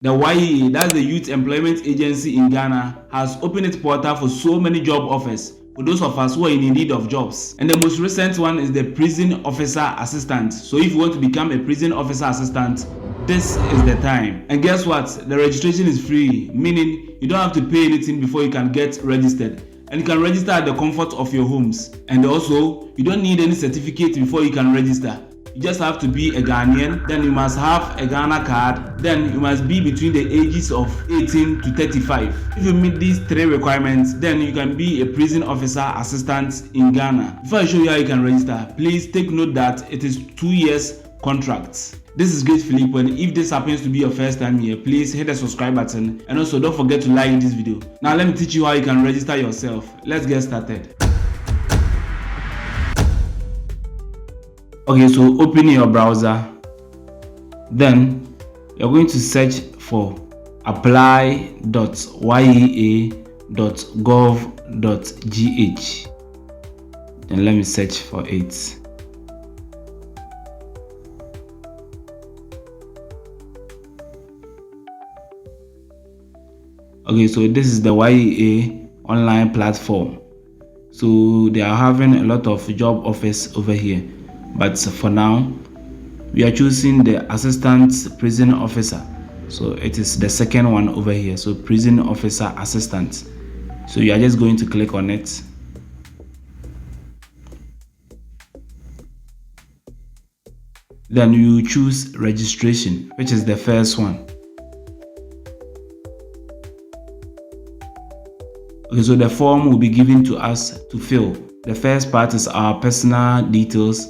The YEA, that's the Youth Employment Agency in Ghana, has opened its portal for so many job offers for those of us who are in need of jobs. And the most recent one is the Prison Officer Assistant. So if you want to become a Prison Officer Assistant, this is the time. And guess what? The registration is free, meaning you don't have to pay anything before you can get registered. And you can register at the comfort of your homes. And also, you don't need any certificate before you can register. You just have to be a Ghanaian, then you must have a Ghana card, then you must be between the ages of 18 to 35. If you meet these 3 requirements, then you can be a prison officer assistant in Ghana. Before I show you how you can register, please take note that it is 2 years contract. This is Great Philip, and if this happens to be your first time here, please hit the subscribe button and also don't forget to like this video. Now let me teach you how you can register yourself. Let's get started. Okay, so open your browser, then you're going to search for apply.yea.gov.gh. Then let me search for it. Okay, so this is the YEA online platform. So they are having a lot of job offers over here. But for now, we are choosing the assistant prison officer. So it is the second one over here. So prison officer assistant. So you are just going to click on it. Then you choose registration, which is the first one. Okay, so the form will be given to us to fill. The first part is our personal details,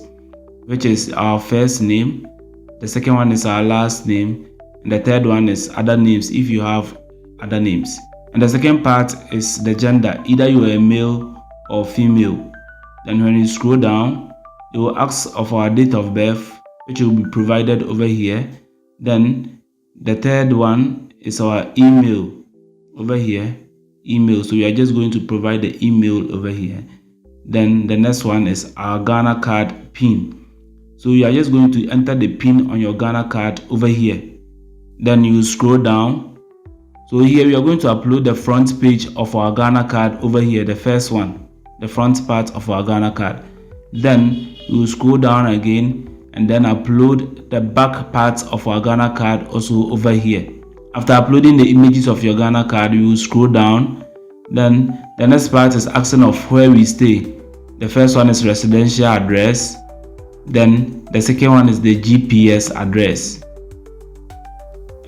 which is our first name. The second one is our last name. And the third one is other names, if you have other names. And the second part is the gender, either you are a male or female. Then when you scroll down, it will ask of our date of birth, which will be provided over here. Then the third one is our email over here. Email, so we are just going to provide the email over here. Then the next one is our Ghana card PIN. So you are just going to enter the PIN on your Ghana card over here. Then you scroll down. So here we are going to upload the front page of our Ghana card over here, the first one, the front part of our Ghana card. Then you scroll down again and then upload the back part of our Ghana card also over here. After uploading the images of your Ghana card, you will scroll down. Then the next part is asking of where we stay. The first one is residential address. Then the second one is the GPS address.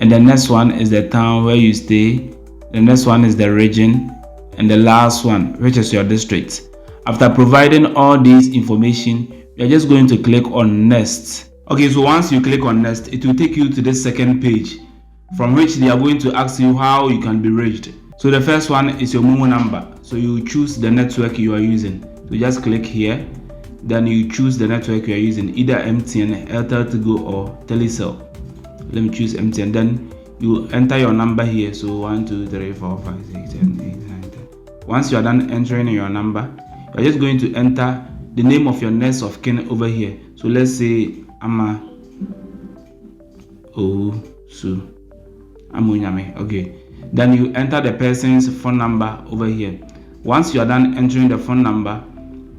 And the next one is the town where you stay. The next one is the region. And the last one, which is your district. After providing all these information, you are just going to click on next. Okay, so once you click on next, it will take you to the second page, from which they are going to ask you how you can be reached. So the first one is your Momo number. So you choose the network you are using. So just click here. Then you choose the network you are using, either MTN, Airtel Tigo or Telecel. Let me choose MTN. Then you enter your number here. So 1, 2, 3, 4, 5, 6, 7, 8, 9, 10. Once you are done entering your number, you are just going to enter the name of your next of kin over here. So let's say Ama Osu. Amunyame. Okay. Then you enter the person's phone number over here. Once you are done entering the phone number,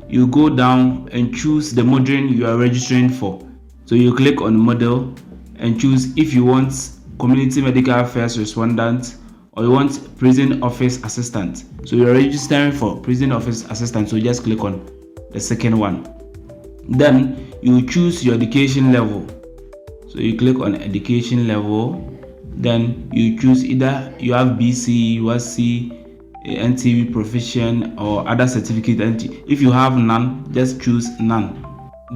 you go down and choose the module you are registering for. So you click on model and choose if you want community medical first respondent or you want prison office assistant. So you're registering for prison office assistant, so just click on the second one. Then you choose your education level. So you click on education level. Then you choose either you have BC, USC, NTV proficient or other certificate. If you have none, just choose none.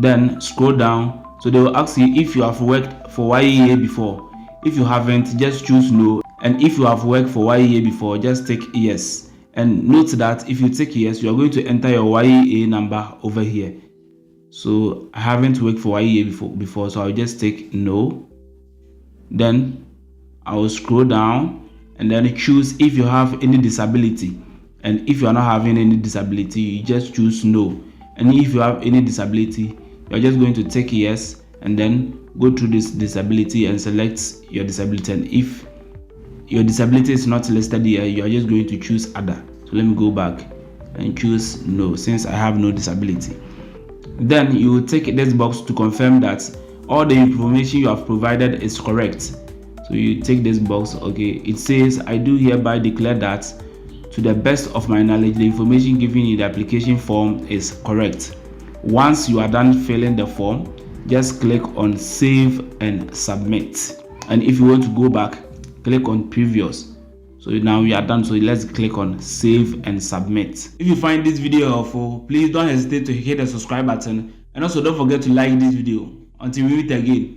Then scroll down. So they will ask you if you have worked for YEA before. If you haven't, just choose no. And if you have worked for YEA before, just take yes. And note that if you take yes, you are going to enter your YEA number over here. So I haven't worked for YEA before, so I'll just take no. Then I will scroll down and then choose if you have any disability. And if you are not having any disability, you just choose no. And if you have any disability, you're just going to take yes and then go through this disability and select your disability. And if your disability is not listed here, you are just going to choose other. So let me go back and choose no, since I have no disability. Then you will tick this box to confirm that all the information you have provided is correct. So you tick this box. Okay, it says, I do hereby declare that to the best of my knowledge the information given in the application form is correct. Once you are done filling the form, just click on save and submit. And if you want to go back, click on previous. So now we are done. So let's click on save and submit. If you find this video helpful, please don't hesitate to hit the subscribe button, and also don't forget to like this video. Until we meet again,